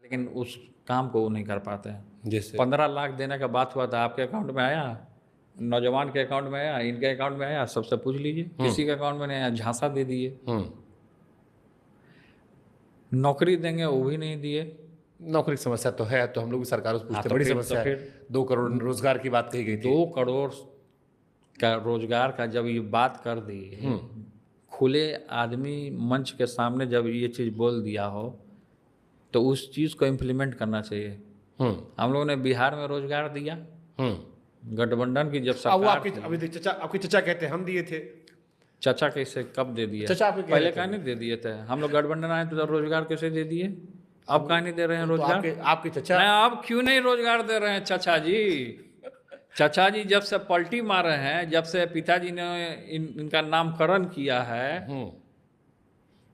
लेकिन उस काम को वो नहीं कर पाते हैं। जैसे 15 लाख देने का बात हुआ था, आपके अकाउंट में आया? नौजवान के अकाउंट में आया? इनके अकाउंट में आया? सबसे पूछ लीजिए, किसी के अकाउंट में नहीं आया, झांसा दे दिए। नौकरी देंगे वो भी नहीं दिए। नौकरी की समस्या तो है, तो हम लोग भी सरकारों से पूछते तो बड़ी फिर समस्या है। 2 करोड़ रोजगार की बात कही गई थी। 2 करोड़ का रोजगार का जब ये बात कर दी, खुले आदमी मंच के सामने जब ये चीज़ बोल दिया हो, तो उस चीज़ को इम्प्लीमेंट करना चाहिए। हम लोगों ने बिहार में रोजगार दिया, गठबंधन की जब अब वो सरकार आपके थी। अभी चचा, आपके चचा कहते हैं हम दिए थे। चचा कैसे कब दे दिए? चचा आपके कह पहले रहे थे। कहाँ नहीं दे दिए थे? हम लोग गठबंधन आए तो रोजगार कैसे दे दिए? अब कहाँ नहीं दे रहे हैं तो रोजगार? आपके चचा नहीं, अब क्यों नहीं रोजगार दे रहे हैं चचा जी? चचा जी जब से पलटी मारे हैं, जब से पिताजी ने इनका नामकरण किया है,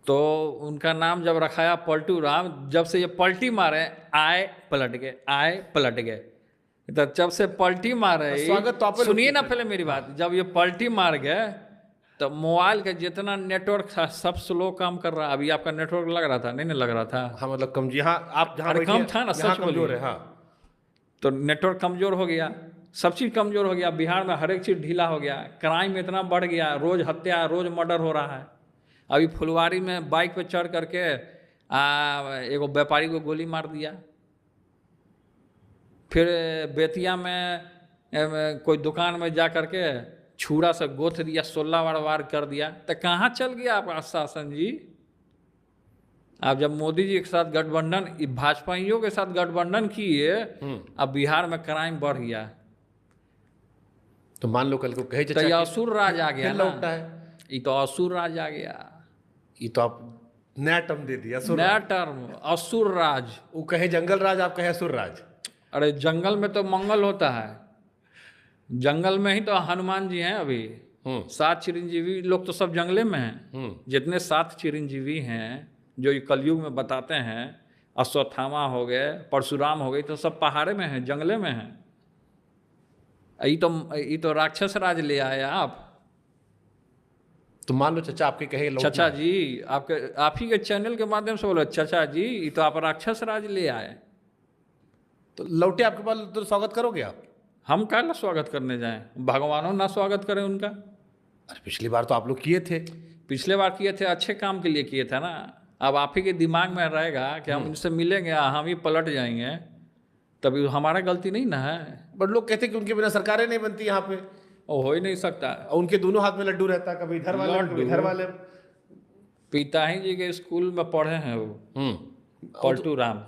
तो उनका नाम जब रखाया पलटू राम, जब से ये पलटी मारे आए पलट गए, आए पलट गए। तो जब से पलटी मारे, स्वागत तो आप सुनिए ना पहले मेरी बात, जब ये पलटी मार गए तो मोबाइल का जितना नेटवर्क था सब स्लो काम कर रहा। अभी आपका नेटवर्क लग रहा था? नहीं लग रहा था। हाँ, मतलब कम जी। हाँ, आप जहाँ अरे कम था ना, यहाँ सच कमजोर बोलिए। है। हाँ, तो नेटवर्क कमजोर हो गया, सब चीज़ कमजोर हो गया, बिहार में हर एक चीज़ ढीला हो गया, क्राइम इतना बढ़ गया, रोज हत्या, रोज मर्डर हो रहा है। अभी फुलवारी में बाइक पे चढ़ करके एगो व्यापारी को गोली मार दिया। फिर बेतिया में कोई दुकान में जा करके छुरा से गोथ दिया, 16 बार वार कर दिया। तो कहाँ चल गया आपका शासन जी? आप जब मोदी जी के साथ गठबंधन, भाजपाइयों के साथ गठबंधन किए, अब बिहार में क्राइम बढ़ गया। तो मान लो कल को कहे तो चचा ये कि असुर राज आ गया फिर ना, लौटा है। ये तो असुर राज आ गया। ये तो आप नया टर्म दे दिया, असुर नया राज। टर्म, असुर राज। वो कहे जंगल राज, आप कहे असुर राज। अरे जंगल में तो मंगल होता है, जंगल में ही तो हनुमान जी हैं। अभी 7 चिरंजीवी लोग तो सब जंगले में हैं। जितने 7 चिरंजीवी हैं जो ये कलयुग में बताते हैं, अश्वत्थामा हो गए, परशुराम हो गए, तो सब पहाड़े में हैं, जंगले में हैं। ये तो राक्षस राज ले आए आप। तो मान लो चचा आपके कहे लौटना चचा है। जी, आप ही के चैनल के माध्यम से बोलो, चचा जी ये तो आप राक्षस राज ले आए। तो लौटे आपके पास तो स्वागत करोगे आप? हम क्या ना स्वागत करने जाएं? भगवानों ना स्वागत करें उनका? अरे पिछली बार तो आप लोग किए थे। पिछले बार किए थे, अच्छे काम के लिए किए थे ना। अब आप ही के दिमाग में रहेगा कि हम इनसे मिलेंगे, हम ही पलट जाएंगे, तभी हमारा गलती नहीं ना है। बट लोग कहते कि उनके बिना सरकारें नहीं बनती यहाँ पे। वो हो ही नहीं सकता। और उनके दोनों हाथ में लड्डू रहता, कभी इधर वाले कभी इधर वाले। पिताजी जी के स्कूल में पढ़े हैं वो, पलटू राम।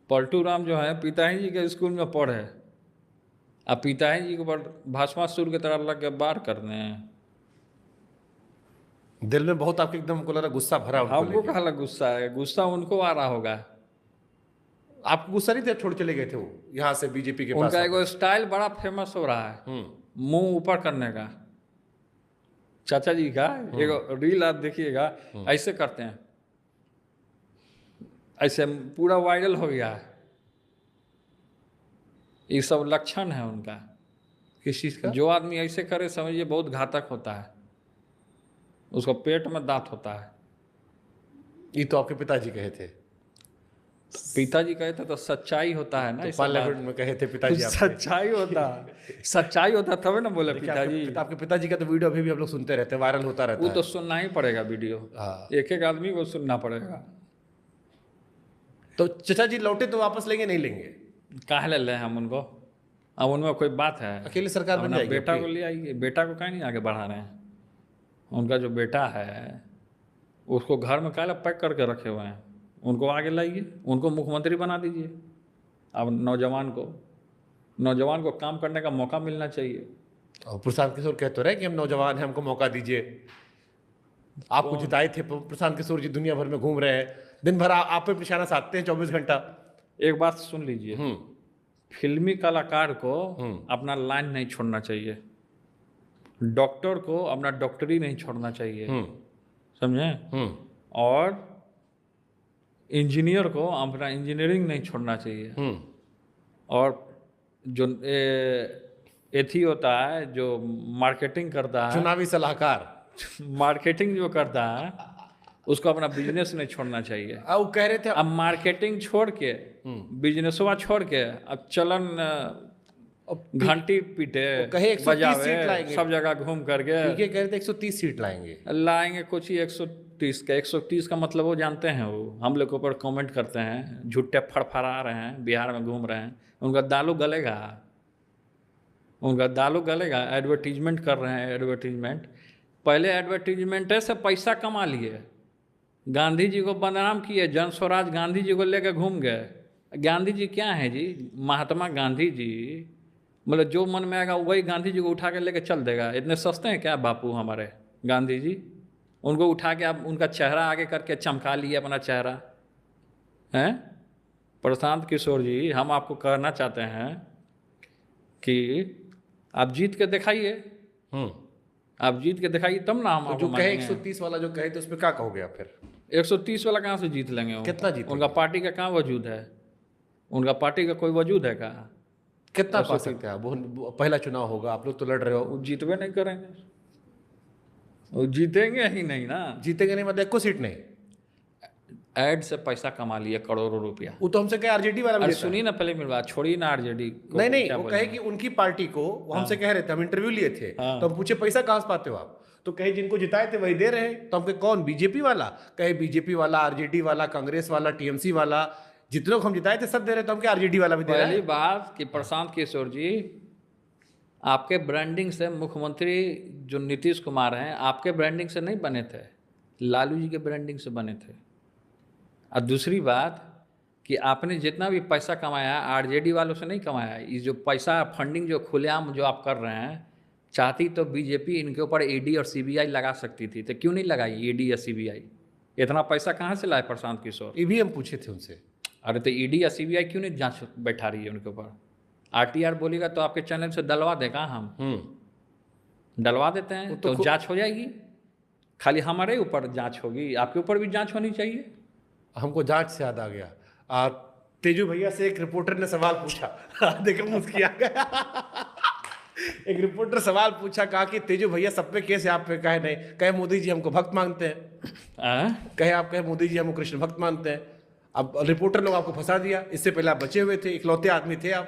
पलटू राम जो है पिताजी जी के स्कूल में पढ़े, अब पिताजी जी के ऊपर भस्मासुर की तरह लग के वार करने हैं। दिल में बहुत आपके एकदम को लग रहा गुस्सा भरा उनको हमको लेके। कहा गुस्सा है? गुस्सा उनको आ रहा होगा। आपको गुस्सा नहीं था? छोड़ चले गए थे वो यहाँ से बीजेपी के पास। उनका एगो स्टाइल बड़ा फेमस हो रहा है, मुंह ऊपर करने का। चाचा जी का एगो रील आप देखिएगा, ऐसे करते हैं, ऐसे पूरा वायरल हो गया है। ये सब लक्षण है उनका। किस चीज का? जो आदमी ऐसे करे समझिए बहुत घातक होता है, उसको पेट में दांत होता है। ये तो आपके पिताजी कहे थे। पिताजी कहे थे तो सच्चाई होता है ना। तो इस बात पार्लियामेंट में कहे थे पिताजी आपके। सच्चाई होता है, सच्चाई होता तब ना बोले पिताजी। आपके पिताजी का तो वीडियो अभी भी हम लोग सुनते रहते हैं, वायरल होता रहता वो है। तो सुनना ही पड़ेगा वीडियो, एक एक आदमी को सुनना पड़ेगा। तो चचा जी लौटे तो वापस लेंगे नहीं लेंगे? काहे ले लें हम उनको? अब उनमें कोई बात है? अकेली सरकार बन जाएगी। बेटा को ले आइए, बेटा को काहे नहीं आगे बढ़ा रहे हैं? उनका जो बेटा है उसको घर में काहे पैक करके रखे हुए हैं, उनको आगे लाइए, उनको मुख्यमंत्री बना दीजिए। अब नौजवान को काम करने का मौका मिलना चाहिए। और प्रशांत किशोर कहते तो रहे कि हम नौजवान हैं, हमको मौका दीजिए। आपको जिताए थे प्रशांत किशोर जी, दुनिया भर में घूम रहे हैं, दिन भर आप पे निशाना साधते हैं 24 घंटा। एक बात सुन लीजिए, फिल्मी कलाकार को अपना लाइन नहीं छोड़ना चाहिए, डॉक्टर को अपना डॉक्टरी नहीं छोड़ना चाहिए, समझे? और इंजीनियर को अपना इंजीनियरिंग नहीं छोड़ना चाहिए। और जो एथी होता है जो मार्केटिंग करता है, चुनावी सलाहकार, मार्केटिंग जो करता है, उसको अपना बिजनेस नहीं छोड़ना चाहिए। वो कह रहे थे अब मार्केटिंग छोड़ के, बिजनेसवा छोड़ के, अब चलन घंटी पीटे, कहे 130 बजावे, सीट लाएंगे। सब जगह घूम करके पीके कह रहे थे 130 सीट लाएंगे। लाएंगे कुछ ही 130 का। 130 का मतलब वो जानते हैं, वो हम लोग के ऊपर कमेंट करते हैं, झूठे फड़फड़ा रहे हैं, बिहार में घूम रहे हैं, उनका दालू गलेगा, उनका दालू गलेगा। एडवर्टीजमेंट कर रहे हैं, एडवर्टीजमेंट। पहले एडवर्टीजमेंट से पैसा कमा लिए, गांधी जी को बदनाम किए, जन स्वराज गांधी जी को लेकर घूम गए। गांधी जी क्या है जी? महात्मा गांधी जी, मतलब जो मन में आएगा वही गांधी जी को उठा के लेके चल देगा। इतने सस्ते हैं क्या बापू हमारे गांधी जी? उनको उठा के आप उनका चेहरा आगे करके चमका लिए अपना चेहरा, हैं? प्रशांत किशोर जी, हम आपको कहना चाहते हैं कि आप जीत के दिखाइए, आप जीत के दिखाइए, तब ना हम तो आपको जो कहे मानेंगे। 130 वाला जो कहे तो उस पर क्या कहोगे आप फिर? 130 वाला कहाँ से जीत लेंगे वो? कितना जीतेंगे? उनका पार्टी का कहाँ वजूद है? उनका पार्टी का कोई वजूद है क्या? कितना पा सकते हैं आप? वो पहला चुनाव होगा, आप लोग तो लड़ रहे हो। वो जीतवे नहीं करेंगे, वो जीतेंगे ही नहीं ना। जीतेंगे नहीं मतलब एको सीट नहीं। ऐड से पैसा कमा लिए करोड़ों रुपया। वो तो हमसे कहे आरजेडी वाला भी अरे देता है। सुनिए ना पहले मेरी बात, छोड़िए ना आरजेडी को। नहीं क्या वो बोलेंगे? कहे कि उनकी पार्टी को वो हमसे कह रहे थे, हम इंटरव्यू लिए थे, तो हम पूछे पैसा कहाँ से पाते हो आप? तो कहे जिनको जिताए थे वही दे रहे हैं। तो हम कहे कौन? बीजेपी वाला? कहे बीजेपी वाला, आरजेडी वाला, कांग्रेस वाला, टीएमसी वाला, जितने लोग हम जिताए थे सब दे रहे। तो हम क्या आरजेडी वाला भी दे रहा पहली है? बात कि प्रशांत किशोर जी, आपके ब्रांडिंग से मुख्यमंत्री जो नीतीश कुमार हैं, आपके ब्रांडिंग से नहीं बने थे, लालू जी के ब्रांडिंग से बने थे। और दूसरी बात कि आपने जितना भी पैसा कमाया आरजेडी वालों से नहीं कमाया। ये जो पैसा फंडिंग जो खुलेआम जो आप कर रहे हैं, चाहती तो बीजेपी इनके ऊपर ईडी और सीबीआई लगा सकती थी, तो क्यों नहीं लगाई ईडी या सीबीआई? इतना पैसा कहाँ से लाए प्रशांत किशोर? ये भी हम पूछे थे उनसे। अरे तो ईडी या सीबीआई क्यों नहीं जांच बैठा रही है उनके ऊपर? आरटीआर बोलेगा तो आपके चैनल से डलवा देगा, हम डलवा देते हैं तो जांच हो जाएगी। खाली हमारे ऊपर जांच होगी, आपके ऊपर भी जांच होनी चाहिए। हमको जांच से याद आ गया, तेजू भैया से एक रिपोर्टर ने सवाल पूछा देखो मुस्किया गया एक रिपोर्टर सवाल पूछा, कहा कि तेजू भैया सब पे केस है, आप पे कहे नहीं? कहे मोदी जी हमको भक्त मानते हैं। कहे आप कहे मोदी जी हमको कृष्ण भक्त मानते हैं। अब रिपोर्टर लोग आपको फंसा दिया। इससे पहले आप बचे हुए थे, इकलौते आदमी थे आप।